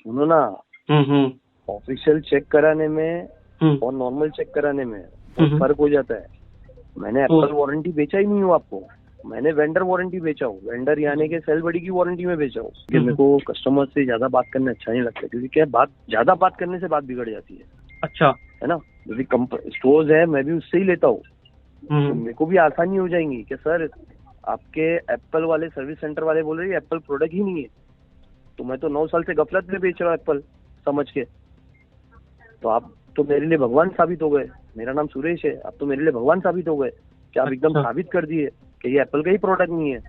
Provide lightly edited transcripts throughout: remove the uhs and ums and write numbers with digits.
सुनो ना, हम्म official check कराने में और नॉर्मल चेक कराने में बहुत फर्क हो जाता है। मैंने एप्पल वारंटी बेचा ही नहीं हूँ आपको, मैंने वेंडर वारंटी बेचा हूँ, वेंडर यानी कि सेल बडी की वारंटी में बेचा हूँ। कि मेरे को कस्टमर से ज्यादा बात करना अच्छा नहीं लगता, क्योंकि क्या ज्यादा बात करने से बात बिगड़ जाती है। अच्छा है ना, जैसे स्टोर्स है मैं भी उससे ही लेता हूँ, तो मेरे को भी आसानी हो जाएंगी कि सर आपके एप्पल वाले सर्विस सेंटर वाले बोल रहे हैं एप्पल प्रोडक्ट ही नहीं है, तो मैं तो 9 साल से गफलत में बेच रहा हूँ एप्पल समझ के। तो आप तो मेरे लिए भगवान साबित हो गए। मेरा नाम सुरेश है, आप तो मेरे लिए भगवान साबित हो गए कि आप एकदम साबित कर दिए कि ये एप्पल का ही प्रोडक्ट नहीं है।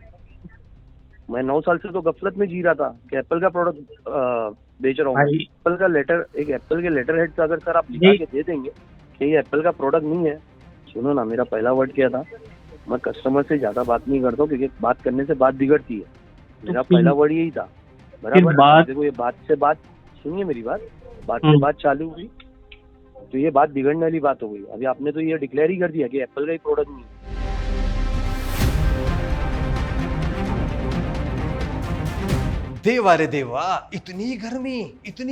मैं 9 साल से तो गफलत में जी रहा था कि एप्पल का प्रोडक्ट बेच रहा हूँ। एप्पल का लेटर, एक एप्पल के लेटर हेड पे अगर सर आप लिखा के दे देंगे कि ये एप्पल का प्रोडक्ट नहीं है। सुनो ना, मेरा पहला वर्ड क्या था, मैं कस्टमर से ज्यादा बात नहीं करता हूँ क्योंकि बात करने से बात बिगड़ती है। मेरा पहला वर्ड यही था, बराबर। देखो ये बात से बात, सुनिए मेरी बात से बात चालू हुई तो ये बात बिगड़ने वाली बात हो गई। अभी आपने तो ये डिक्लेयर ही कर दिया कि एप्पल का ही प्रोडक्ट नहीं है। देवा रे देवा, इतनी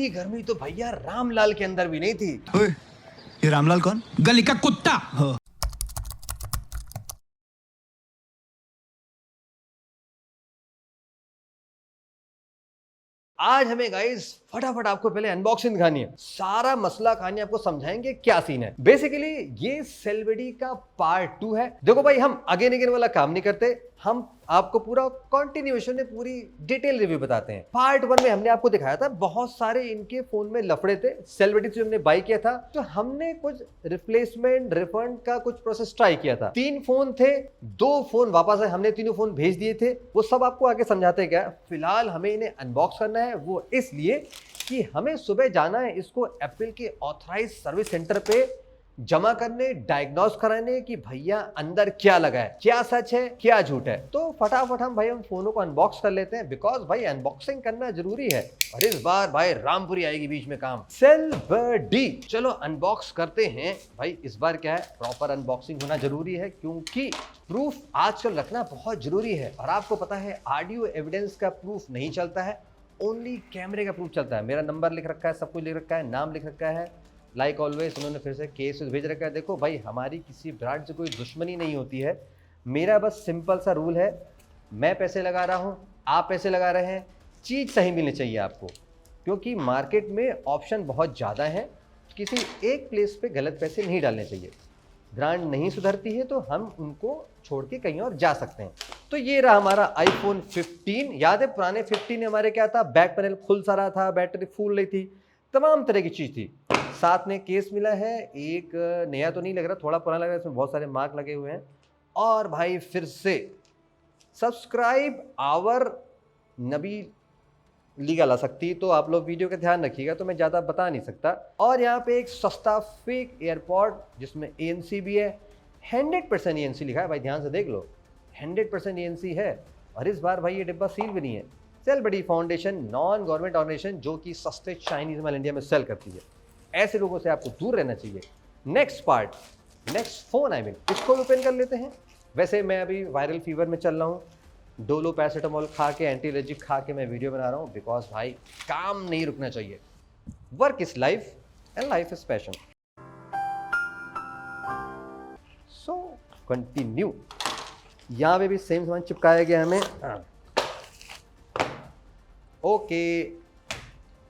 गर्मी तो भैया रामलाल के अंदर भी नहीं थी। ओए, ये रामलाल कौन? गली का कुत्ता। आज हमें गाइस फटाफट आपको पहले अनबॉक्सिंग दिखानी है, सारा मसला कहानी आपको समझाएंगे क्या सीन है। बेसिकली ये सेल्वेडी का पार्ट 2 है। देखो भाई, हम अगेन वाला काम नहीं करते, हम आपको पूरा कंटिन्यूएशन में पूरी डिटेल रिव्यू बताते हैं। पार्ट 1 में हमने आपको दिखाया था बहुत सारे इनके फोन में लफड़े थे, सेल्वेडी से हमने बाई किया था, तो हमने कुछ रिप्लेसमेंट रिफंड का कुछ प्रोसेस ट्राई किया था। 3 फोन थे, 2 फोन वापस आए, हमने तीनों फोन भेज दिए थे, वो सब आपको आगे समझाते क्या। फिलहाल हमें इन्हें अनबॉक्स करना है, वो इसलिए कि हमें सुबह जाना है इसको एप्पल के ऑथराइज सर्विस सेंटर पे जमा करने, डायग्नोस कराने कि भैया अंदर क्या लगा है, क्या सच है क्या झूठ है। तो फटाफट हम फोनों को अनबॉक्स कर लेते हैं, बिकॉज भाई अनबॉक्सिंग करना जरूरी है। और इस बार भाई रामपुरी आएगी बीच में काम। सेल्वेडी, चलो अनबॉक्स करते हैं भाई। इस बार क्या है, प्रॉपर अनबॉक्सिंग होना जरूरी है क्योंकि प्रूफ आजकल रखना बहुत जरूरी है। और आपको पता है ऑडियो एविडेंस का प्रूफ नहीं चलता है, ओनली कैमरे का प्रूफ चलता है। मेरा नंबर लिख रखा है, सब कुछ लिख रखा है, नाम लिख रखा है, लाइक ऑलवेज उन्होंने फिर से केस भेज रखा है। देखो भाई, हमारी किसी ब्रांड से कोई दुश्मनी नहीं होती है, मेरा बस सिंपल सा रूल है, मैं पैसे लगा रहा हूँ, आप पैसे लगा रहे हैं, चीज़ सही मिलनी चाहिए आपको। क्योंकि मार्केट में ऑप्शन बहुत ज़्यादा है, किसी एक प्लेस पे गलत पैसे नहीं डालने चाहिए। ब्रांड नहीं सुधरती है तो हम उनको छोड़ के कहीं और जा सकते हैं। तो ये रहा हमारा iPhone 15। याद है पुराने 15 में हमारे क्या था, बैक पैनल खुल सा रहा था, बैटरी फूल रही थी, तमाम तरह की चीज़ थी। साथ में केस मिला है, एक नया तो नहीं लग रहा, थोड़ा पुराना लग रहा है, इसमें बहुत सारे मार्क लगे हुए हैं। और भाई फिर से सब्सक्राइब आवर नबी लीगल आ सकती, तो आप लोग वीडियो का ध्यान रखिएगा, तो मैं ज़्यादा बता नहीं सकता। और यहाँ पे एक सस्ता फेक एयरपॉड जिसमें ANC भी है, 100% ANC लिखा है भाई, ध्यान से देख लो, 100% ANC है। और इस बार भाई ये डिब्बा सील भी नहीं है। सेल्वेडी फाउंडेशन, नॉन गवर्नमेंट ऑर्गेनाइजेशन जो कि सस्ते चाइनीज माल इंडिया में सेल करती है, ऐसे लोगों से आपको दूर रहना चाहिए। नेक्स्ट पार्ट, नेक्स्ट फोन इसको ओपन कर लेते हैं। वैसे मैं अभी वायरल फीवर में चल रहा हूँ, डोलो पैरासिटामोल खा के, एंटी एलर्जिक खा के मैं वीडियो बना रहा हूँ, बिकॉज भाई काम नहीं रुकना चाहिए। Work is life and life is passion. So continue. यहाँ पे भी सेम सामान चिपकाया गया हमें। Okay,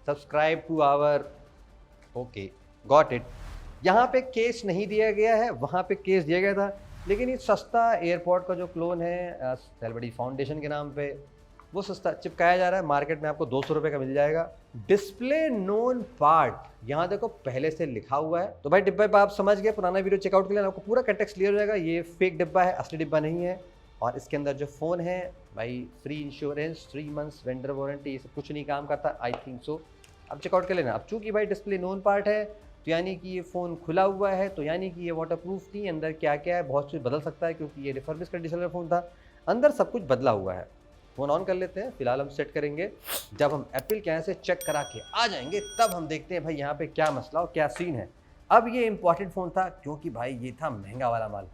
subscribe to our, okay got it. यहाँ पे केस नहीं दिया गया है, वहाँ पे केस दिया गया था, लेकिन ये सस्ता एयरपॉड का जो क्लोन है सेल्वेडी फाउंडेशन के नाम पे, वो सस्ता चिपकाया जा रहा है। मार्केट में आपको 200 रुपये का मिल जाएगा। डिस्प्ले नोन पार्ट, यहाँ देखो पहले से लिखा हुआ है। तो भाई डिब्बे पर आप समझ गए, पुराना वीडियो चेकआउट के लिए आपको पूरा कंटेक्स्ट क्लियर हो जाएगा। ये फेक डिब्बा है, असली डिब्बा नहीं है। और इसके अंदर जो फ़ोन है भाई, free insurance, 3 months vendor warranty, ये सब कुछ नहीं काम करता, आई थिंक सो। अब चेकआउट कर लेना। अब चूँकि भाई डिस्प्ले नोन पार्ट है, तो यानी कि ये फ़ोन खुला हुआ है, तो यानी कि ये वाटरप्रूफ नहीं, अंदर क्या क्या है बहुत कुछ बदल सकता है, क्योंकि ये रिफर्बिश कंडीशन का फ़ोन था, अंदर सब कुछ बदला हुआ है। फ़ोन ऑन कर लेते हैं, फिलहाल हम सेट करेंगे। जब हम एप्पल के यहाँ से चेक करा के आ जाएंगे, तब हम देखते हैं भाई यहाँ पे क्या मसला और क्या सीन है। अब ये इम्पॉर्टेंट फ़ोन था, क्योंकि भाई ये था महंगा वाला माल,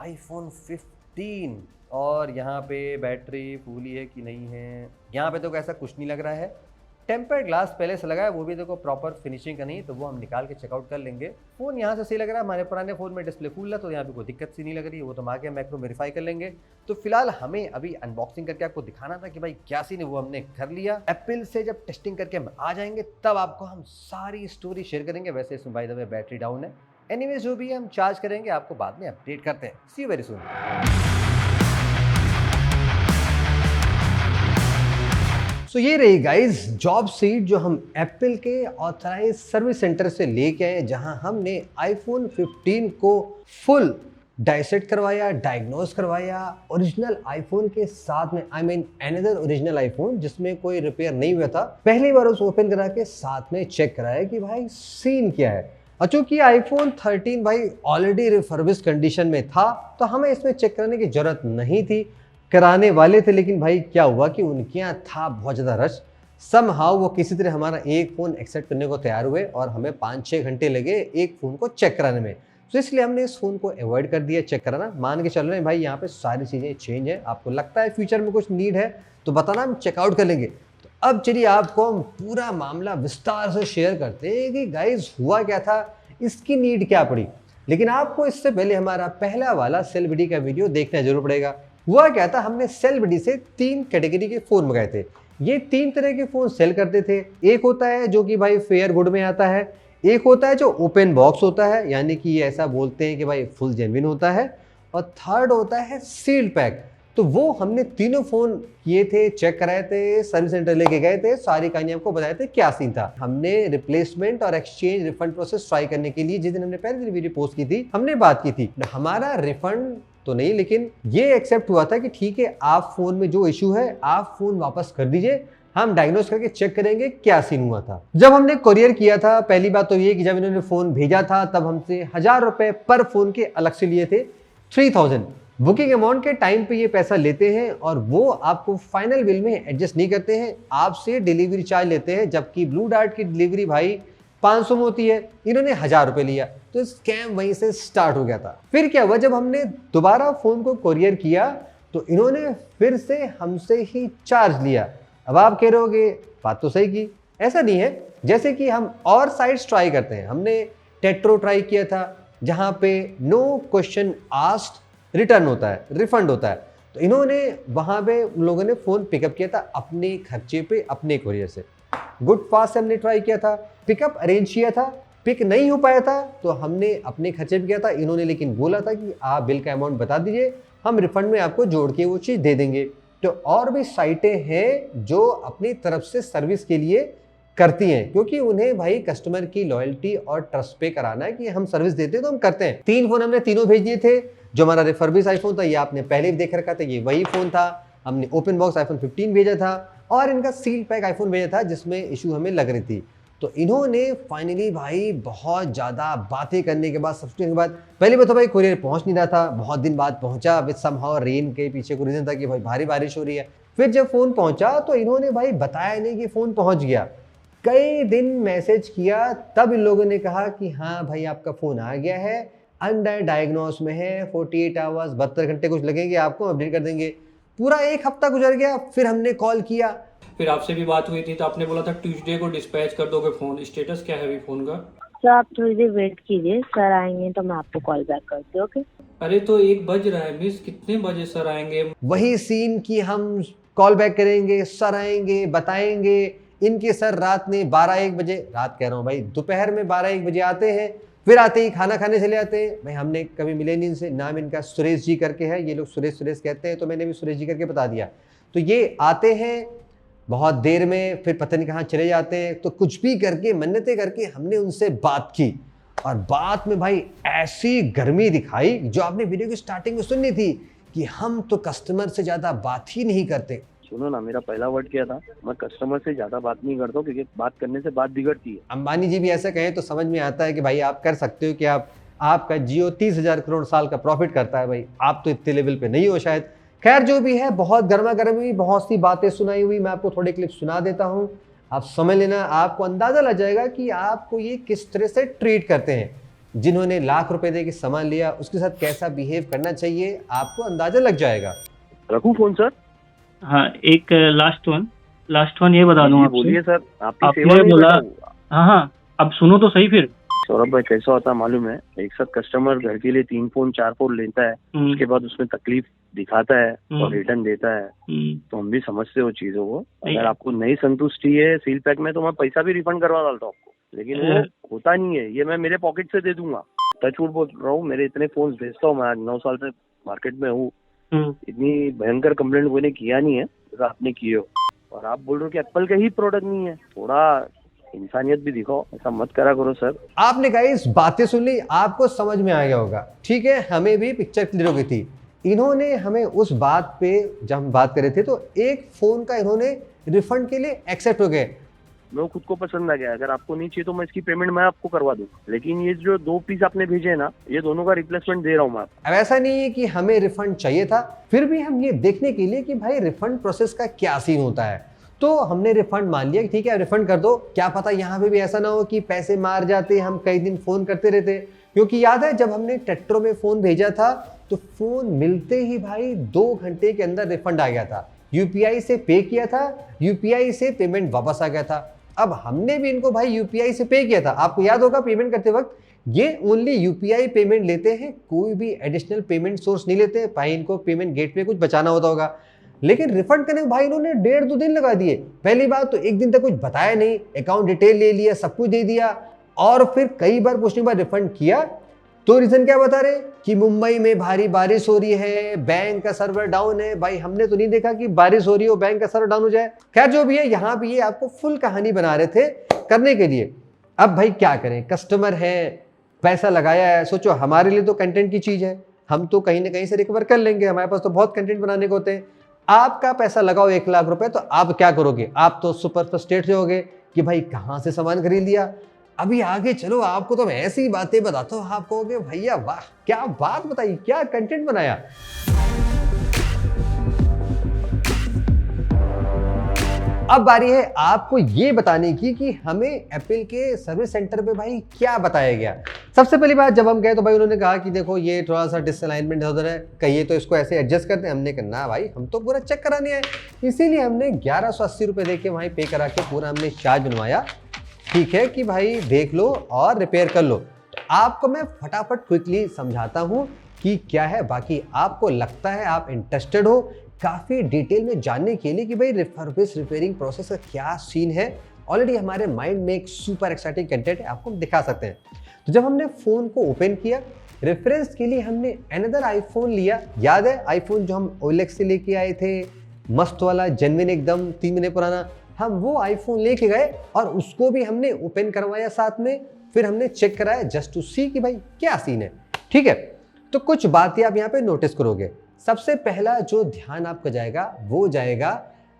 iPhone 15। और यहाँ पे बैटरी फूली है कि नहीं है, यहाँ पे तो ऐसा कुछ नहीं लग रहा है। टेम्पर्ड ग्लास पहले से लगा है, वो भी देखो प्रॉपर फिनिशिंग का नहीं है, तो वो हम निकाल के चेकआउट कर लेंगे। फोन यहाँ से सही लग रहा है, हमारे पुराने फोन में डिस्प्ले फुल है तो यहाँ पे कोई दिक्कत सी नहीं लग रही है, वो तो हम आगे मैक्रो वेरीफाई कर लेंगे। तो फिलहाल हमें अभी अनबॉक्सिंग करके आपको दिखाना था कि भाई क्या सीन है, वो हमने कर लिया। एप्पल से जब टेस्टिंग करके हम आ जाएंगे तब आपको हम सारी स्टोरी शेयर करेंगे। वैसे इसमें by the way battery down है, एनीवेज जो भी है हम चार्ज करेंगे, आपको बाद में अपडेट करते हैं। सी यू वेरी सून। सो ये रही गाइज जॉब सीट जो हम एप्पल के ऑथराइज सर्विस सेंटर से लेके आए, जहां हमने आईफोन 15 को फुल डाइसेक्ट करवाया, डायग्नोस करवाया ओरिजिनल आईफोन के साथ में, I mean another original iPhone जिसमें कोई रिपेयर नहीं हुआ था। पहली बार उस ओपन करा के साथ में चेक कराया कि भाई सीन क्या है। और चूंकि आईफोन 13 भाई ऑलरेडी रिफर्बिश कंडीशन में था तो हमें इसमें चेक करने की जरूरत नहीं थी, कराने वाले थे, लेकिन भाई क्या हुआ कि उनके यहाँ था बहुत ज़्यादा रश। समहाउ वो किसी तरह हमारा एक फ़ोन एक्सेप्ट करने को तैयार हुए और हमें 5-6 घंटे लगे एक फ़ोन को चेक कराने में। तो इसलिए हमने इस फ़ोन को अवॉइड कर दिया चेक कराना। मान के चल रहे हैं भाई यहाँ पे सारी चीज़ें चेंज है, आपको लगता है फ्यूचर में कुछ नीड है तो बताना, हम चेकआउट कर लेंगे। तो अब चलिए आपको हम पूरा मामला विस्तार से शेयर करते हैं कि गाइज हुआ क्या था, इसकी नीड क्या पड़ी। लेकिन आपको इससे पहले हमारा पहला वाला सेलिब्रिटी का वीडियो देखना जरूर पड़ेगा। हुआ क्या था, हमने सेलिब्रिटी से 3 कैटेगरी के फ़ोन मंगाए थे। ये 3 तरह के फ़ोन सेल करते थे। एक होता है जो कि भाई फेयर गुड में आता है, एक होता है जो ओपन बॉक्स होता है, यानी कि ये ऐसा बोलते हैं कि भाई फुल जेन्युइन होता है, और थर्ड होता है सील्ड पैक। तो वो हमने तीनों फ़ोन किए थे, चेक कराए थे, सर्विस सेंटर लेके गए थे, सारी कहानी आपको बताए थे क्या सीन था। हमने रिप्लेसमेंट और एक्सचेंज रिफंड प्रोसेस ट्राई करने के लिए जिस दिन हमने पहले दिन वीडियो पोस्ट की थी हमने बात की थी। हमारा रिफंड तो नहीं, लेकिन ये एक्सेप्ट हुआ था कि ठीक है आप फोन में जो इशू है आप फोन वापस कर दीजिए, हम डायग्नोस करके चेक करेंगे क्या सीन हुआ था। जब हमने कोरियर किया था, पहली बात तो ये कि जब इन्होंने फोन भेजा था तब हमसे 1000 रुपए पर फोन के अलग से लिए थे, 3000 बुकिंग अमाउंट के टाइम पे ये पैसा लेते हैं और वो आपको फाइनल बिल में एडजस्ट नहीं करते हैं, आपसे डिलीवरी चार्ज लेते हैं। जबकि ब्लू डार्ट की डिलीवरी भाई 500 में होती है, इन्होंने 1000 रुपए लिया, तो स्कैम वहीं से स्टार्ट हो गया था। फिर क्या हुआ, जब हमने दोबारा फोन को कोरियर किया तो इन्होंने फिर से हमसे ही चार्ज लिया। अब आप कह रहे होगे बात तो सही की, ऐसा नहीं है। जैसे कि हम और साइट्स ट्राई करते हैं, हमने टेट्रो ट्राई किया था जहां पे नो क्वेश्चन आस्क्ड रिटर्न होता है, रिफंड होता है। तो इन्होंने वहां पे उन लोगों ने फोन पिकअप किया था अपने खर्चे पे, अपने कोरियर से। गुड फास्ट से हमने ट्राई किया था, पिकअप अरेंज किया था, पिक नहीं हो पाया था तो हमने अपने खर्चे पे किया था। इन्होंने लेकिन बोला था कि आप बिल का अमाउंट बता दीजिए, हम रिफंड में आपको जोड़ के वो चीज़ दे देंगे। तो और भी साइटें हैं जो अपनी तरफ से सर्विस के लिए करती हैं, क्योंकि उन्हें भाई कस्टमर की लॉयल्टी और ट्रस्ट पे कराना है कि हम सर्विस देते हैं तो हम करते हैं। 3 फोन हमने तीनों भेज दिए थे। जो हमारा रिफर्बिश आईफोन था ये आपने पहले भी देख रखा था, ये वही फोन था। हमने ओपन बॉक्स आईफोन 15 भेजा था और इनका सील पैक आईफोन भेजा था जिसमें इशू हमें लग रही थी। तो इन्होंने फाइनली भाई बहुत ज़्यादा बातें करने के बाद, सब्सक्रिप्शन के बाद, पहले बात तो भाई कोरियर पहुंच नहीं रहा था, बहुत दिन बाद पहुंचा विद समहाउ रेन के पीछे को रीज़न था कि भाई भारी बारिश हो रही है। फिर जब फ़ोन पहुंचा तो इन्होंने भाई बताया नहीं कि फ़ोन पहुंच गया। कई दिन मैसेज किया तब इन लोगों ने कहा कि हाँ भाई आपका फ़ोन आ गया है, अंडर डायग्नोस में है, 48 आवर्स 72 घंटे कुछ लगेंगे, आपको अपडेट कर देंगे। पूरा 1 हफ्ता गुजर गया। फिर हमने कॉल किया, फिर आपसे भी बात हुई थी तो आपने बोला था ट्यूसडे को डिस्पैच कर दोगे फोन। स्टेटस क्या है अभी फोन का? सर आप थोड़ी देर वेट कीजिए, सर आएंगे तो मैं आपको कॉल बैक करती हूँ। ओके। अरे तो 1 बज रहा है मिस, कितने बजे सर आएंगे? वही सीन कि हम कॉल बैक करेंगे, सर आएंगे, बताएंगे। इनके सर रात में 12-1 बजे, रात कह रहा हूँ भाई दोपहर में 12-1 बजे आते हैं, फिर आते ही खाना खाने चले जाते हैं। भाई हमने कभी मिले नहीं इनसे, नाम इनका सुरेश जी करके है, ये लोग सुरेश सुरेश कहते हैं तो मैंने भी सुरेश जी करके बता दिया। तो ये आते हैं बहुत देर में, फिर पता नहीं कहाँ चले जाते हैं। तो कुछ भी करके मन्नतें करके हमने उनसे बात की और बात में भाई ऐसी गर्मी दिखाई जो आपने वीडियो की स्टार्टिंग में सुननी थी कि हम तो कस्टमर से ज़्यादा बात ही नहीं करते। सुनो ना, मेरा पहला वर्ड क्या था, मैं कस्टमर से ज्यादा बात नहीं करता हूँ क्योंकि बात करने से बात बिगड़ती है। अंबानी जी भी ऐसा कहें तो समझ में आता है कि भाई आप कर सकते हो कि आपका जियो 30,000 करोड़ साल का प्रॉफिट करता है, भाई आप तो इतने लेवल पे नहीं हो शायद। खैर जो भी है, बहुत गर्मा गर्मी बहुत सी बातें सुनाई हुई, मैं आपको थोड़े क्लिप सुना देता हूँ, आप समझ लेना, आपको अंदाजा लग जाएगा कि आपको ये किस तरह से ट्रीट करते हैं। जिन्होंने लाख रुपए दे के सामान लिया उसके साथ कैसा बिहेव करना चाहिए आपको अंदाजा लग जाएगा। रखूं फोन सर? हाँ, एक लास्ट वन, लास्ट वन ये बता दूं जी, आपसे, बोलिए सर, आपकी आपने सेवा में बोला, बैठा हूँ। हाँ हाँ, अब सुनो तो सही फिर। सौरभ भाई कैसा होता है मालूम है, एक साथ कस्टमर घर के लिए 3 फोन 4 फोन लेता है, उसके बाद उसमें तकलीफ दिखाता है और रिटर्न देता है, तो हम भी समझते हो चीजों को। अगर आपको नहीं संतुष्टि है सील पैक में तो मैं पैसा भी रिफंड करवा डालता हूँ आपको, लेकिन वो होता नहीं है। ये मैं मेरे पॉकेट से दे दूंगा, टच वुड बोल रहा हूँ, मेरे इतने फोन भेजता हूँ मैं, आज 9 साल से मार्केट में हूँ, इतनी भयंकर कंप्लेंट कोई ने किया नहीं है जैसा आपने किए हो। और आप बोल रहे हो कि एप्पल के ही प्रोडक्ट नहीं है, थोड़ा इंसानियत भी दिखाओ, ऐसा मत करा करो सर। आपने गाइस बातें सुन ली, आपको समझ में आ गया होगा, ठीक है। हमें भी पिक्चर क्लियर हो गई थी। इन्होंने हमें उस बात पे जब हम बात कर रहे थे तो एक फोन का इन्होंने रिफंड के लिए एक्सेप्ट हो गए। मैं खुद को पसंद आ गया, अगर आपको नहीं चाहिए तो मैं इसकी पेमेंट मैं आपको करवा दूं, लेकिन ये जो 2 पीस आपने भेजे है ना, ये दोनों का रिप्लेसमेंट दे रहा हूँ मैं आपको। अब ऐसा नहीं है कि हमें रिफंड चाहिए था, फिर भी हम ये देखने के लिए कि भाई रिफंड प्रोसेस का क्या सीन होता है, तो हमने रिफंड मान लिया कि ठीक है रिफंड कर दो। क्या पता यहाँ पे भी ऐसा ना हो कि पैसे मार जाते, हम कई दिन फोन करते रहते, क्योंकि याद है जब हमने टेट्रो में फोन भेजा था तो फोन मिलते ही भाई 2 घंटे के अंदर रिफंड आ गया था। यूपीआई से पे किया था, यूपीआई से पेमेंट वापस आ गया था। अब हमने भी इनको भाई यूपीआई से पे किया था, आपको याद होगा पेमेंट करते वक्त ये ओनली यूपीआई पेमेंट लेते हैं, कोई भी एडिशनल पेमेंट सोर्स नहीं लेते। भाई इनको पेमेंट गेटवे कुछ बचाना होता होगा, लेकिन रिफंड करने भाई इन्होंने 1.5-2 दिन लगा दिए। पहली बात तो एक दिन तक कुछ बताया नहीं, अकाउंट डिटेल ले लिया, सब कुछ दे दिया, और फिर कई बार पूछने के बाद रिफंड किया तो रीजन क्या बता रहे कि मुंबई में भारी बारिश हो रही है, बैंक का सर्वर डाउन है। भाई हमने तो नहीं देखा कि बारिश हो रही हो, बैंक का सर्वर डाउन हो जाए। खैर जो भी है, यहाँ भी ये आपको फुल कहानी बना रहे थे करने के लिए। अब भाई क्या करें, कस्टमर है, पैसा लगाया है, सोचो हमारे लिए तो कंटेंट की चीज है, हम तो कहीं ना कहीं से रिकवर कर लेंगे, हमारे पास तो बहुत कंटेंट बनाने को होते हैं। आपका पैसा लगाओ 1 लाख रुपए, तो आप क्या करोगे, आप तो सुपर फ्रस्ट्रेट होगे कि भाई कहां से सामान खरीद लिया। अभी आगे चलो, आपको तो मैं ऐसी बातें बताता हूं, आप कहोगे भैया वाह क्या बात बताई, क्या कंटेंट बनाया। अब बारी है आपको ये बताने की कि हमें एप्पल के सर्विस सेंटर पे भाई क्या बताया गया। सबसे पहली बात, जब हम गए तो भाई उन्होंने कहा कि देखो ये थोड़ा सा डिसअलाइनमेंट उधर है, कहिए तो इसको ऐसे एडजस्ट करते हैं। हमने कहा ना भाई, हम तो पूरा चेक कराने आए, इसीलिए हमने 1180 रुपये दे के वहीं पे करा के पूरा हमने चार्ज बनवाया। ठीक है कि भाई देख लो और रिपेयर कर लो। तो आपको मैं फटाफट क्विकली समझाता हूँ कि क्या है, बाकी आपको लगता है आप इंटरेस्टेड हो काफ़ी डिटेल में जानने के लिए कि भाई रिफर्बिश रिपेयरिंग प्रोसेस का क्या सीन है। ऑलरेडी हमारे माइंड में एक सुपर एक्साइटिंग कंटेंट है, आपको दिखा सकते हैं। तो जब हमने फ़ोन को ओपन किया, रेफरेंस के लिए हमने अनदर आईफोन लिया। याद है आईफोन जो हम OLX से लेके आए थे, मस्त वाला जेन्युइन एकदम 3 महीने पुराना, हम वो आईफोन लेके गए और उसको भी हमने ओपन करवाया साथ में। फिर हमने चेक कराया जस्ट टू सी कि भाई क्या सीन है। ठीक है, तो कुछ बातें आप यहाँ पे नोटिस करोगे। सबसे पहला जो ध्यान आपका जाएगा वो जाएगा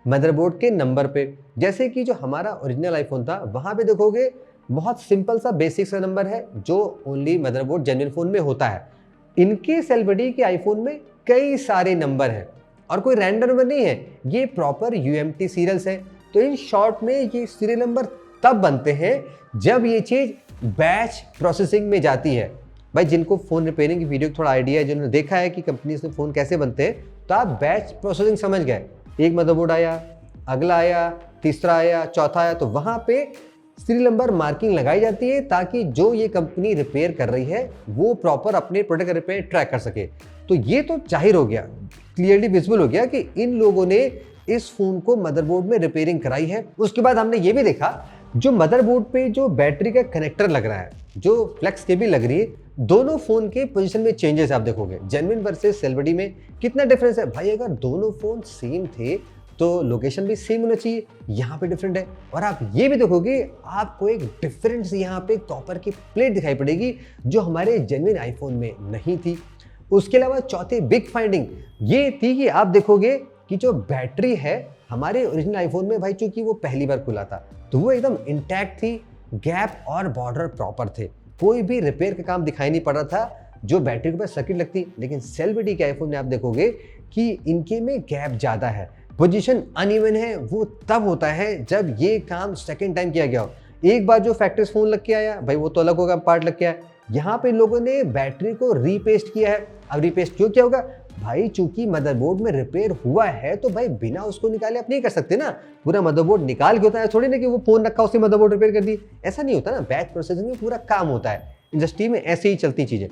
मदरबोर्ड के नंबर पे। जैसे कि जो हमारा ओरिजिनल आईफोन था वहाँ पे देखोगे बहुत सिंपल सा बेसिक सा नंबर है जो ओनली मदरबोर्ड जेन्युइन फ़ोन में होता है। इनके सेल्बडी के आईफोन में कई सारे नंबर हैं और कोई रैंडम नंबर नहीं है, ये प्रॉपर UMT सीरियल्स है। तो इन शॉर्ट में ये सीरियल नंबर तब बनते हैं जब ये चीज़ बैच प्रोसेसिंग में जाती है। भाई जिनको फ़ोन रिपेयरिंग की वीडियो थोड़ा आइडिया है, जिन्होंने देखा है कि कंपनी से फ़ोन कैसे बनते हैं, तो आप बैच प्रोसेसिंग समझ गए। एक मदरबोर्ड आया, अगला आया, तीसरा आया, चौथा आया, तो वहाँ पे सीरियल नंबर मार्किंग लगाई जाती है ताकि जो ये कंपनी रिपेयर कर रही है वो प्रॉपर अपने प्रोडक्ट का रिपेयर ट्रैक कर सके। तो ये तो जाहिर हो गया, क्लियरली विजिबल हो गया कि इन लोगों ने इस फ़ोन को मदरबोर्ड में रिपेयरिंग कराई है। उसके बाद हमने ये भी देखा जो मदरबोर्ड पे जो बैटरी का कनेक्टर लग रहा है, जो फ्लेक्स केबल लग रही है, दोनों फोन के पोजीशन में चेंजेस आप देखोगे। जेन्युइन वर्सेस सेल्बडी में कितना डिफरेंस है भाई। अगर दोनों फोन सेम थे तो लोकेशन भी सेम होना चाहिए, यहाँ पे डिफरेंट है। और आप ये भी देखोगे आपको एक डिफरेंस यहाँ पे कॉपर की प्लेट दिखाई पड़ेगी जो हमारे जेन्युइन आईफोन में नहीं थी। उसके अलावा चौथी बिग फाइंडिंग ये थी कि आप देखोगे कि जो बैटरी है हमारे ओरिजिनल आईफोन में भाई चूंकि वो पहली बार खुला था तो वो एकदम इंटैक्ट थी, गैप और बॉर्डर प्रॉपर थे, कोई भी रिपेयर का काम दिखाई नहीं पड़ रहा था जो बैटरी के ऊपर सर्किट लगती। लेकिन सेल्बडी के आईफोन में आप देखोगे कि इनके में गैप ज़्यादा है, पोजीशन अनइवन है। वो तब होता है जब ये काम सेकेंड टाइम किया गया हो। एक बार जो फैक्ट्री फोन लग के आया भाई वो तो अलग होगा, पार्ट लग के आया। यहाँ पे लोगों ने बैटरी को रीपेस्ट किया है। अब रीपेस्ट क्यों किया होगा भाई चूंकि मदरबोर्ड में रिपेयर हुआ है तो भाई बिना उसको निकाले आप नहीं कर सकते ना। पूरा मदरबोर्ड निकाल के होता है, थोड़ी ना कि वो फोन रखा उसने मदरबोर्ड रिपेयर कर दी, ऐसा नहीं होता ना। बैच प्रोसेसिंग में पूरा काम होता है, इंडस्ट्री में ऐसे ही चलती चीजें।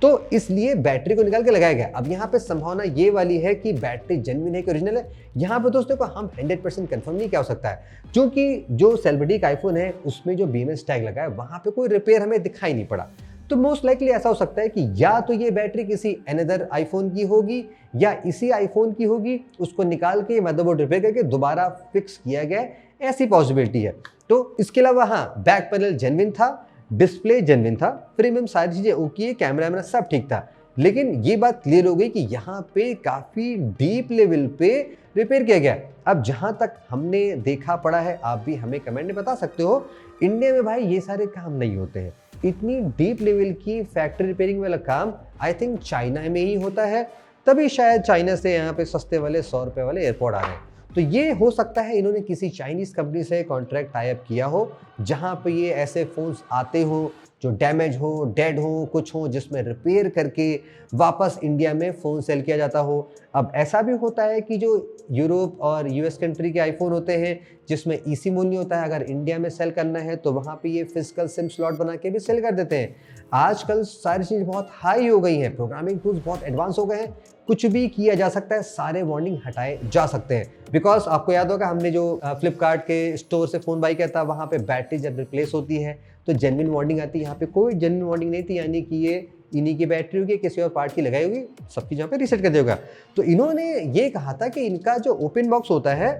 तो इसलिए बैटरी को निकाल के लगाया गया। अब यहाँ पे संभावना ये वाली है कि बैटरी जेन्युइन है कि ओरिजिनल है, यहाँ पे दोस्तों को हम 100% कंफर्म नहीं क्या हो सकता है, क्योंकि जो सेलिब्रिटी का आईफोन है उसमें जो BMS टैग लगा है वहां पे कोई रिपेयर हमें दिखाई नहीं पड़ा। तो मोस्ट लाइकली ऐसा हो सकता है कि या तो ये बैटरी किसी अनदर आईफोन की होगी या इसी आईफोन की होगी, उसको निकाल के मदरबोर्ड रिपेयर करके दोबारा फिक्स किया गया, ऐसी पॉसिबिलिटी है। तो इसके अलावा हाँ, बैक पैनल जेन्युइन था, डिस्प्ले जेन्युइन था, फ्रेम में सारी चीजें ओके, कैमरा वैमरा सब ठीक था। लेकिन ये बात क्लियर हो गई कि यहाँ पे काफी डीप लेवल पे रिपेयर किया गया। अब जहां तक हमने देखा पड़ा है, आप भी हमें कमेंट में बता सकते हो, इंडिया में भाई ये सारे काम नहीं होते हैं। इतनी डीप लेवल की फैक्ट्री रिपेयरिंग वाला काम आई थिंक चाइना में ही होता है, तभी शायद चाइना से यहाँ पे सस्ते वाले 100 रुपए वाले एयरपोर्ट आ रहे हैं। तो ये हो सकता है इन्होंने किसी चाइनीज कंपनी से कॉन्ट्रैक्ट टाई अप किया हो, जहां पे ये ऐसे फोन्स आते हो जो डैमेज हो, डेड हो, कुछ हो, जिसमें रिपेयर करके वापस इंडिया में फ़ोन सेल किया जाता हो। अब ऐसा भी होता है कि जो यूरोप और US कंट्री के आईफोन होते हैं जिसमें eSIM नहीं होता है, अगर इंडिया में सेल करना है तो वहाँ पे ये फिजिकल सिम स्लॉट बना के भी सेल कर देते हैं। आजकल सारी चीज़ बहुत हाई हो गई हैं, प्रोग्रामिंग टूल्स बहुत एडवांस हो गए हैं, कुछ भी किया जा सकता है, सारे वार्निंग हटाए जा सकते हैं। बिकॉज आपको याद होगा हमने जो फ्लिपकार्ट के स्टोर से फ़ोन बाई किया था, वहाँ पे बैटरी जब रिप्लेस होती है तो जेन्युइन वार्निंग आती है। यहाँ पे कोई जेन्युइन वार्निंग नहीं थी, यानी कि ये इन्हीं की बैटरी होगी, किसी और पार्ट की लगाई होगी, सबकी जहाँ पे रीसेट कर देगा। तो इन्होंने ये कहा था कि इनका जो ओपन बॉक्स होता है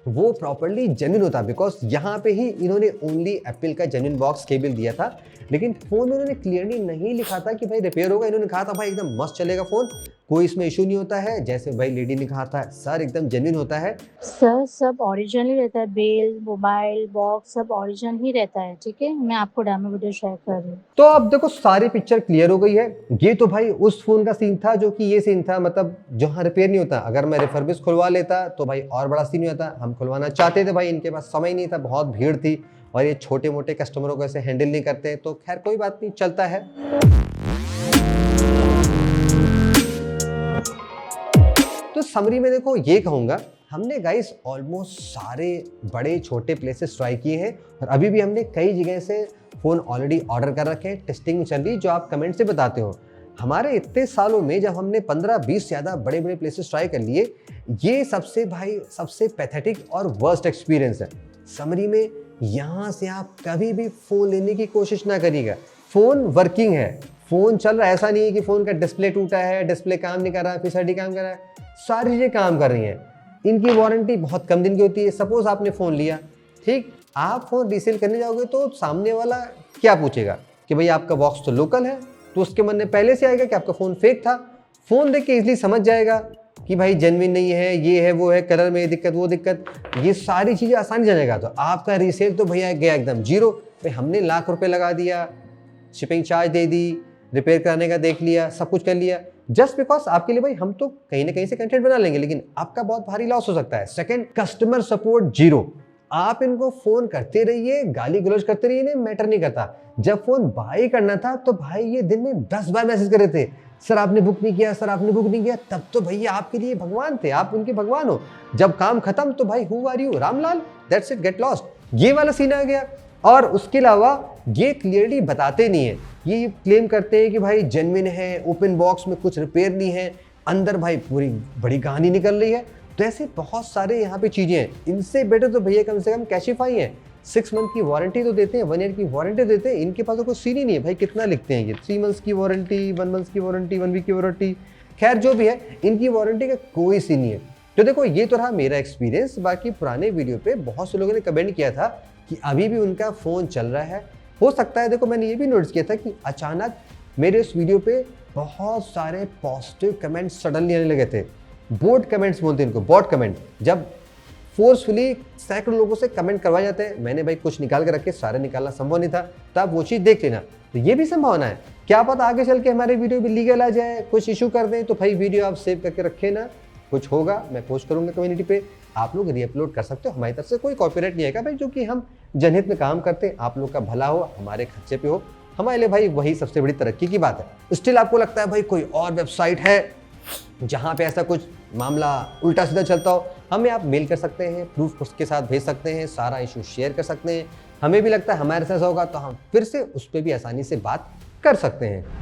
वो प्रॉपर्ली जेन्युइन होता है, बिकॉज यहाँ पे ही इन्होंने ओनली एप्पल का जेन्युइन बॉक्स केबल दिया था। लेकिन फ़ोन में उन्होंने क्लियरली नहीं लिखा था कि भाई रिपेयर होगा, इन्होंने कहा था भाई एकदम मस्त चलेगा फ़ोन, कोई इसमें इशू नहीं होता है। जैसे भाई लेडी ने कहा था सर एकदम जेन्युइन होता है। सर सब ओरिजिनल ही रहता है, बेल मोबाइल बॉक्स सब ओरिजिनल ही रहता है। ठीक है, मैं आपको डेमो वीडियो शेयर कर रही हूँ। तो अब देखो सारी पिक्चर क्लियर हो गई है। ये तो भाई उस फोन का सीन था जो कि ये सीन था, मतलब जहाँ रिपेयर नहीं होता। अगर मैं रिफर्बिश खुलवा लेता तो भाई और बड़ा सीन नहीं होता। हम खुलवाना चाहते थे, भाई इनके पास समय नहीं था, बहुत भीड़ थी और ये छोटे मोटे कस्टमरों को ऐसे हैंडल नहीं करते। तो खैर कोई बात नहीं, चलता है। तो समरी में देखो ये कहूँगा, हमने गाइस ऑलमोस्ट सारे बड़े छोटे प्लेसेस ट्राई किए हैं और अभी भी हमने कई जगह से फ़ोन ऑलरेडी ऑर्डर कर रखे हैं, टेस्टिंग में चल रही है, जो आप कमेंट से बताते हो। हमारे इतने सालों में जब हमने 15-20 ज़्यादा बड़े बड़े प्लेसेस ट्राई कर लिए, ये सबसे पैथेटिक और वर्स्ट एक्सपीरियंस है। समरी में यहाँ से आप कभी भी फ़ोन लेने की कोशिश ना करिएगा। फ़ोन वर्किंग है, फ़ोन चल रहा है, ऐसा नहीं है कि फ़ोन का डिस्प्ले टूटा है, डिस्प्ले काम नहीं कर रहा है, FaceID काम कर रहा है, सारी चीज़ें काम कर रही हैं। इनकी वारंटी बहुत कम दिन की होती है। सपोज आपने फ़ोन लिया, ठीक, आप फ़ोन रीसेल करने जाओगे तो सामने वाला क्या पूछेगा कि भाई आपका बॉक्स तो लोकल है, तो उसके मन में पहले से आएगा कि आपका फ़ोन फेक था। फ़ोन देख के इजीली समझ जाएगा कि भाई जेन्युइन नहीं है, ये है वो है, कलर में दिक्कत वो दिक्कत, ये सारी चीज़ें आसानी जानेगा। तो आपका रीसेल तो भैया गया एकदम जीरो। भाई हमने लाख रुपए लगा दिया, शिपिंग चार्ज दे दी, रिपेयर कराने का देख लिया, सब कुछ कर लिया, जस्ट बिकॉज आपके लिए भाई हम तो कहीं ना कहीं से कंटेंट बना लेंगे, लेकिन आपका बहुत भारी लॉस हो सकता है। Second, customer support zero. आप इनको फोन करते रहिए, गाली गलौज करते रहिए, इन्हें मैटर नहीं करता। जब फोन बाई करना था तो भाई ये दिन में 10 बार मैसेज कर रहे थे, सर आपने बुक नहीं किया, सर आपने बुक नहीं किया। तब तो भैया आपके लिए भगवान थे, आप उनके भगवान हो। जब काम खत्म तो भाई who are you, Ramlal, that's it, get lost, ये वाला सीन आ गया। और उसके अलावा ये क्लियरली बताते नहीं है, ये क्लेम करते हैं कि भाई जेन्युइन है, ओपन बॉक्स में कुछ रिपेयर नहीं है, अंदर भाई पूरी बड़ी कहानी निकल रही है। तो ऐसे बहुत सारे यहाँ पे चीज़ें हैं। इनसे बेटर तो भैया कम से कम कैशिफाई है, 6 मंथ की वारंटी तो देते हैं, 1 ईयर की वारंटी देते हैं। इनके पास तो कोई सीन ही नहीं है भाई, कितना लिखते हैं ये, 3 मंथ्स की वारंटी, 1 मंथ की वारंटी, 1 वीक की वारंटी, खैर जो भी है, इनकी वारंटी का कोई सीन नहीं है। तो देखो ये तो रहा मेरा एक्सपीरियंस। बाकी पुराने वीडियो पे बहुत से लोगों ने कमेंट किया था कि अभी भी उनका फ़ोन चल रहा है। हो सकता है, देखो मैंने ये भी नोटिस किया था कि अचानक मेरे इस वीडियो पे बहुत सारे पॉजिटिव कमेंट्स सडनली आने लगे थे। बोट कमेंट्स बोलते हैं इनको, बॉट कमेंट। जब फोर्सफुली सैकड़ों लोगों से कमेंट करवाए जाते हैं, मैंने भाई कुछ निकाल के रखे, सारे निकालना संभव नहीं था, तब वो चीज़ देख लेना। तो ये भी संभावना है, क्या पता आगे चल के हमारे वीडियो भी लीगल आ जाए, कुछ इशू कर दें, तो भाई वीडियो आप सेव करके रखे ना, कुछ होगा मैं पोस्ट करूंगा कम्युनिटी पे, आप लोग रीअपलोड कर सकते हो। हमारी तरफ से कोई कॉपीराइट नहीं आएगा भाई, जो कि हम जनहित में काम करते हैं, आप लोग का भला हो, हमारे खर्चे पे हो, हमारे लिए भाई वही सबसे बड़ी तरक्की की बात है। स्टिल आपको लगता है भाई कोई और वेबसाइट है जहाँ पे ऐसा कुछ मामला उल्टा सीधा चलता हो, हमें आप मेल कर सकते हैं, प्रूफ उसके साथ भेज सकते हैं, सारा इशू शेयर कर सकते हैं। हमें भी लगता है हमारे साथ होगा तो हम फिर से उस पर भी आसानी से बात कर सकते हैं।